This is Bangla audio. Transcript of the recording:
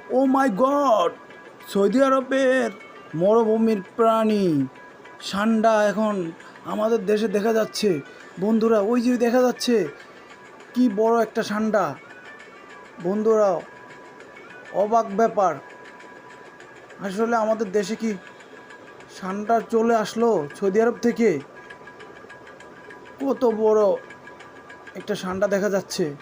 ও মাই গড, সৌদি আরবের মরুভূমির প্রাণী সান্ডা এখন আমাদের দেশে দেখা যাচ্ছে। বন্ধুরা, ওই যে দেখা যাচ্ছে কি বড় একটা সান্ডা। বন্ধুরা, অবাক ব্যাপার। আসলে আমাদের দেশে কি সান্ডা চলে আসলো সৌদি আরব থেকে? কত বড় একটা সান্ডা দেখা যাচ্ছে।